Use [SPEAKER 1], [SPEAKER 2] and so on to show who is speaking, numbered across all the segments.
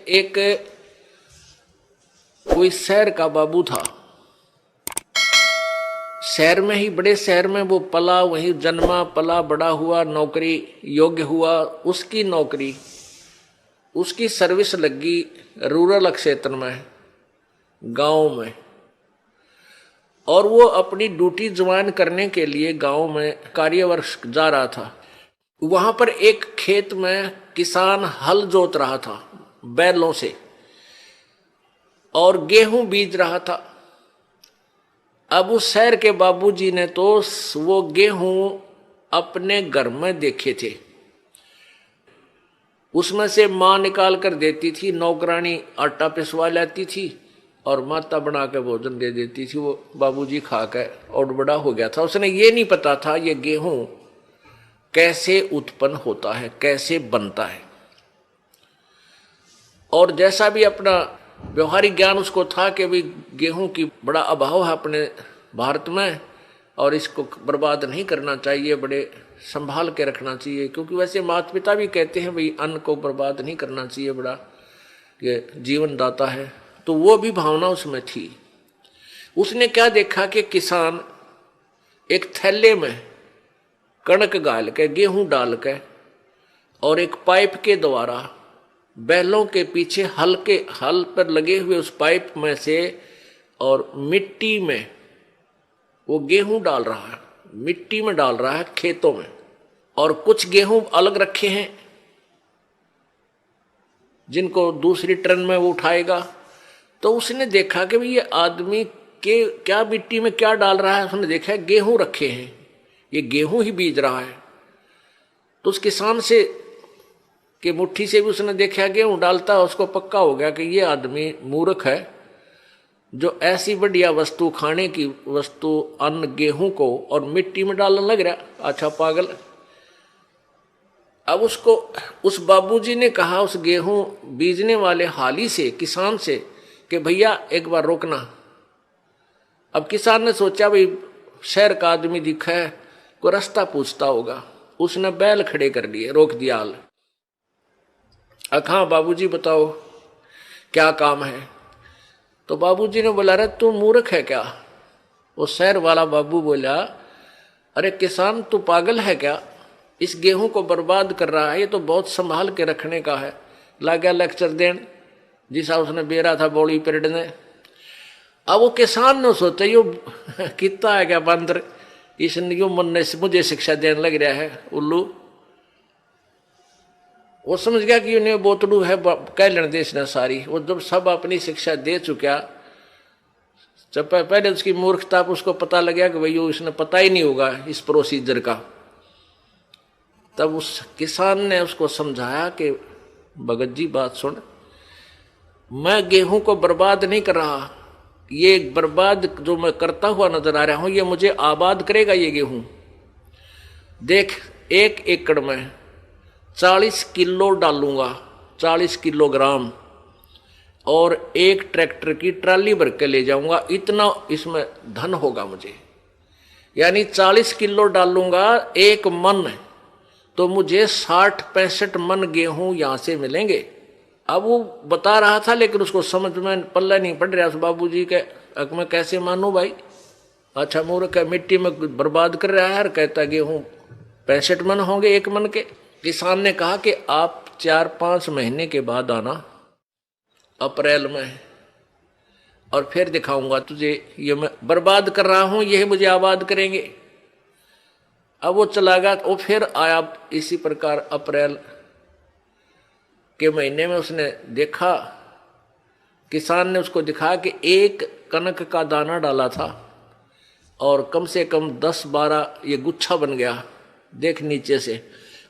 [SPEAKER 1] एक कोई शहर का बाबू था। शहर में ही, बड़े शहर में वो पला, वहीं जन्मा पला, बड़ा हुआ, नौकरी योग्य हुआ। उसकी नौकरी, उसकी सर्विस लगी रूरल क्षेत्र में, गांव में। और वो अपनी ड्यूटी ज्वाइन करने के लिए गांव में कार्यवर्ष जा रहा था। वहां पर एक खेत में किसान हल जोत रहा था बैलों से और गेहूं बीज रहा था। अब उस शहर के बाबूजी ने तो वो गेहूं अपने घर में देखे थे। उसमें से मां निकाल कर देती थी, नौकरानी आटा पिसवा लाती थी और माता बना के भोजन दे देती थी। वो बाबूजी खा कर और बड़ा हो गया था। उसने ये नहीं पता था ये गेहूं कैसे उत्पन्न होता है, कैसे बनता है। और जैसा भी अपना व्यवहारिक ज्ञान उसको था कि भी गेहूं की बड़ा अभाव है अपने भारत में और इसको बर्बाद नहीं करना चाहिए, बड़े संभाल के रखना चाहिए। क्योंकि वैसे माता पिता भी कहते हैं भाई अन्न को बर्बाद नहीं करना चाहिए, बड़ा ये जीवन दाता है। तो वो भी भावना उसमें थी। उसने क्या देखा कि किसान एक थैले में कणक गाल के, गेहूं डाल के और एक पाइप के द्वारा बैलों के पीछे हल पर लगे हुए उस पाइप में से और मिट्टी में वो गेहूं डाल रहा है, मिट्टी में डाल रहा है खेतों में। और कुछ गेहूं अलग रखे हैं जिनको दूसरी ट्रेन में वो उठाएगा। तो उसने देखा कि भाई ये आदमी के क्या मिट्टी में क्या डाल रहा है। उसने देखा गेहूं रखे हैं, ये गेहूं ही बीज रहा है। तो उस किसान से कि मुट्ठी से भी उसने देखा गेहूं डालता, उसको पक्का हो गया कि ये आदमी मूर्ख है जो ऐसी बढ़िया वस्तु, खाने की वस्तु, अन्न गेहूं को और मिट्टी में डालने लग रहा। अच्छा पागल। अब उसको उस बाबूजी ने कहा उस गेहूं बीजने वाले हाली से, किसान से, कि भैया एक बार रोकना। अब किसान ने सोचा भाई शहर का आदमी दिखा है, कोई रास्ता पूछता होगा। उसने बैल खड़े कर लिए, रोक दिया हाल। हाँ बाबूजी बताओ क्या काम है। तो बाबूजी ने बोला अरे तू मूर्ख है क्या। वो शहर वाला बाबू बोला अरे किसान तू पागल है क्या, इस गेहूं को बर्बाद कर रहा है, ये तो बहुत संभाल के रखने का है। ला गया लेक्चर देन जिसा उसने बेरा था बॉडी पीरियड ने। अब वो किसान ने सोचा यो कितना है क्या बंदर, इसने यो मन ने मुझे शिक्षा देने लग रहा है उल्लू। वो समझ गया कि उन्हें बोतलू है कह लेने देश ने सारी। वो जब सब अपनी शिक्षा दे चुका, जब पहले उसकी मूर्खता उसको पता लग गया कि भाई इसने पता ही नहीं होगा इस प्रोसीजर का। तब उस किसान ने उसको समझाया कि भगत जी बात सुन, मैं गेहूं को बर्बाद नहीं कर रहा, ये बर्बाद जो मैं करता हुआ नजर आ रहा हूं ये मुझे आबाद करेगा। ये गेहूं देख, 1 एकड़ में 40 किलो डालूंगा, 40 किलोग्राम, और एक ट्रैक्टर की ट्राली भर के ले जाऊंगा, इतना इसमें धन होगा मुझे। यानी 40 किलो डालूंगा 1 मन, तो मुझे 60-65 मन गेहूं यहां से मिलेंगे। अब वो बता रहा था लेकिन उसको समझ में पल्ला नहीं पड़ रहा। उस बाबूजी के हक में कैसे मानूं भाई। अच्छा मूर्ख है, मिट्टी में बर्बाद कर रहा है और कहता गेहूं 65 मन होंगे 1 मन के। किसान ने कहा कि आप 4-5 महीने के बाद आना, अप्रैल में, और फिर दिखाऊंगा तुझे ये मैं बर्बाद कर रहा हूं, यही मुझे आबाद करेंगे। अब वो चला गया। वो फिर आया इसी प्रकार अप्रैल के महीने में। उसने देखा, किसान ने उसको दिखा कि 1 कनक का दाना डाला था और कम से कम 10-12 ये गुच्छा बन गया देख नीचे से,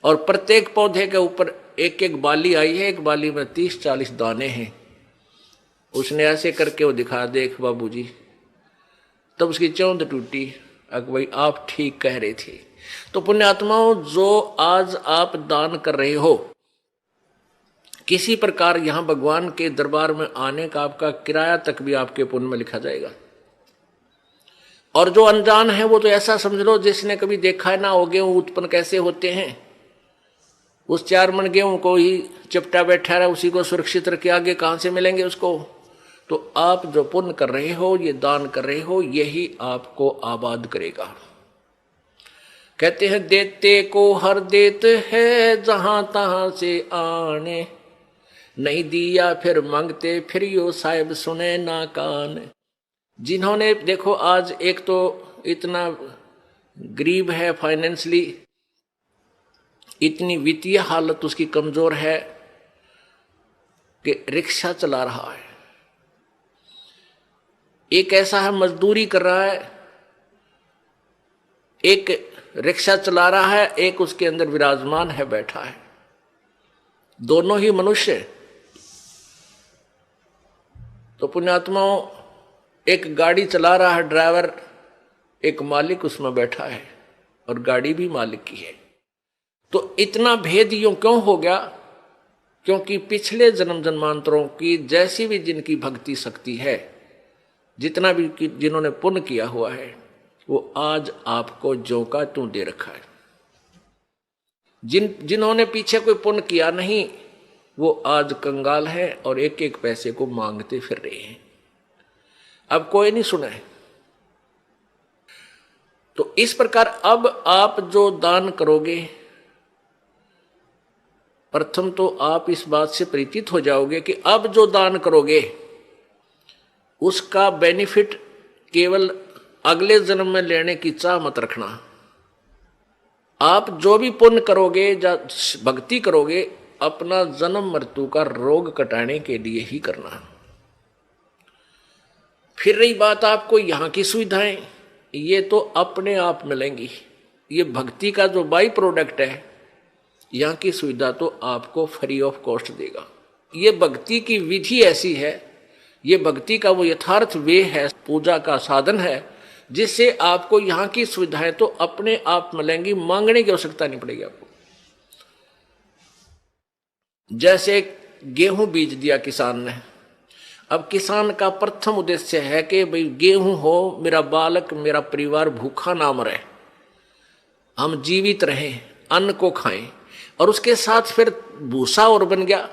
[SPEAKER 1] और प्रत्येक पौधे के ऊपर 1-1 बाली आई है, एक बाली में 30-40 दाने हैं। उसने ऐसे करके वो दिखा, देख बाबूजी। तब उसकी चौंध टूटी। भाई आप ठीक कह रहे थे। तो पुण्यात्माओं, जो आज आप दान कर रहे हो, किसी प्रकार यहां भगवान के दरबार में आने का आपका किराया तक भी आपके पुण्य में लिखा जाएगा। और जो अनजान है वो तो ऐसा समझ लो जिसने कभी देखा ना हो गेहूं उत्पन्न कैसे होते हैं, उस 4 मन गेहूं को ही चिपटा बैठा रहा, उसी को सुरक्षित रखे, आगे कहां से मिलेंगे उसको। तो आप जो पुण्य कर रहे हो, ये दान कर रहे हो, यही आपको आबाद करेगा। कहते हैं देते को हर देत है, जहां तहां से आने, नहीं दिया फिर मांगते फिर यो साहिब सुने ना कान। जिन्होंने देखो आज एक तो इतना गरीब है, फाइनेंशियली इतनी वित्तीय हालत उसकी कमजोर है कि रिक्शा चला रहा है, एक ऐसा है मजदूरी कर रहा है, एक रिक्शा चला रहा है, एक उसके अंदर विराजमान है, बैठा है, दोनों ही मनुष्य। तो पुण्यात्माओं, एक गाड़ी चला रहा है ड्राइवर, एक मालिक उसमें बैठा है और गाड़ी भी मालिक की है। तो इतना भेद यूं क्यों हो गया? क्योंकि पिछले जन्म जन्मांतरों की जैसी भी जिनकी भक्ति शक्ति है, जितना भी जिन्होंने पुण्य किया हुआ है, वो आज आपको ज्यों का त्यों दे रखा है। जिन्होंने पीछे कोई पुण्य किया नहीं, वो आज कंगाल है और एक एक पैसे को मांगते फिर रहे हैं। अब कोई नहीं सुना है। तो इस प्रकार अब आप जो दान करोगे, प्रथम तो आप इस बात से परिचित हो जाओगे कि अब जो दान करोगे उसका बेनिफिट केवल अगले जन्म में लेने की चाह मत रखना। आप जो भी पुण्य करोगे या भक्ति करोगे, अपना जन्म मृत्यु का रोग कटाने के लिए ही करना। फिर रही बात आपको यहां की सुविधाएं, ये तो अपने आप मिलेंगी। ये भक्ति का जो बाई प्रोडक्ट है, यहां की सुविधा तो आपको फ्री ऑफ कॉस्ट देगा। ये भक्ति की विधि ऐसी है, ये भक्ति का वो यथार्थ वे है, पूजा का साधन है, जिससे आपको यहाँ की सुविधाएं तो अपने आप मिलेंगी, मांगने की आवश्यकता नहीं पड़ेगी आपको। जैसे गेहूं बीज दिया किसान ने, अब किसान का प्रथम उद्देश्य है कि भाई गेहूं हो, मेरा बालक मेरा परिवार भूखा ना मरे, हम जीवित रहें, अन्न को खाएं। और उसके साथ फिर भूसा और बन गया,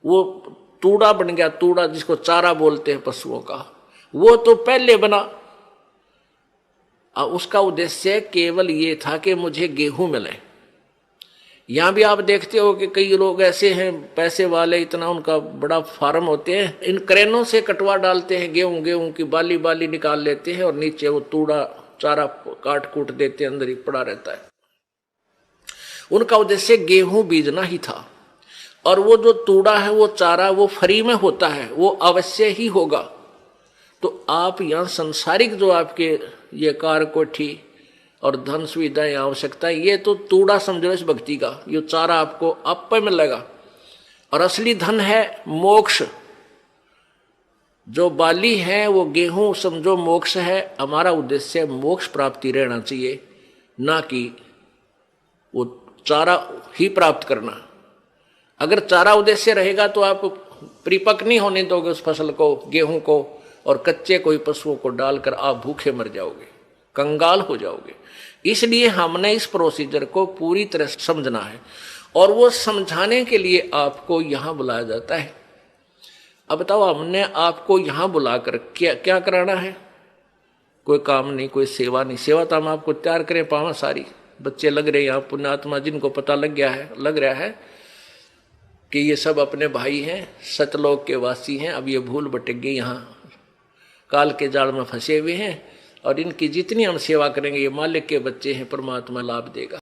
[SPEAKER 1] वो तूड़ा बन गया, तूड़ा जिसको चारा बोलते हैं पशुओं का, वो तो पहले बना। उसका उद्देश्य केवल ये था कि मुझे गेहूं मिले। यहां भी आप देखते हो कि कई लोग ऐसे हैं पैसे वाले, इतना उनका बड़ा फार्म होते हैं, इन क्रेनों से कटवा डालते हैं गेहूं की बाली बाली निकाल लेते हैं और नीचे वो तूड़ा चारा काट कूट देते हैं, अंदर ही पड़ा रहता है। उनका उद्देश्य गेहूं बीजना ही था। और वो जो तूड़ा है, वो चारा, वो फ्री में होता है, वो अवश्य ही होगा। तो आप यहाँ संसारिक जो आपके ये कार कोठी और धन सुविधाएं आवश्यकता, ये तो तूड़ा समझो इस भक्ति का, ये चारा आपको आप पे मिलेगा। और असली धन है मोक्ष। जो बाली है वो गेहूं समझो मोक्ष है। हमारा उद्देश्य मोक्ष प्राप्ति रहना चाहिए, ना कि वो चारा ही प्राप्त करना। अगर चारा उद्देश्य रहेगा तो आप परिपक्व नहीं होने दोगे उस फसल को, गेहूं को, और कच्चे कोई पशुओं को डालकर आप भूखे मर जाओगे, कंगाल हो जाओगे। इसलिए हमने इस प्रोसीजर को पूरी तरह समझना है, और वो समझाने के लिए आपको यहां बुलाया जाता है। अब बताओ, हमने आपको यहां बुलाकर क्या क्या कराना है? कोई काम नहीं, कोई सेवा नहीं। सेवा तो हम आपको तैयार करें पावा सारी, बच्चे लग रहे हैं यहाँ, पुण्यात्मा जिनको पता लग रहा है कि ये सब अपने भाई हैं, सतलोक के वासी हैं। अब ये भूल भटक गए, यहाँ काल के जाल में फंसे हुए हैं, और इनकी जितनी हम सेवा करेंगे, ये मालिक के बच्चे हैं, परमात्मा लाभ देगा।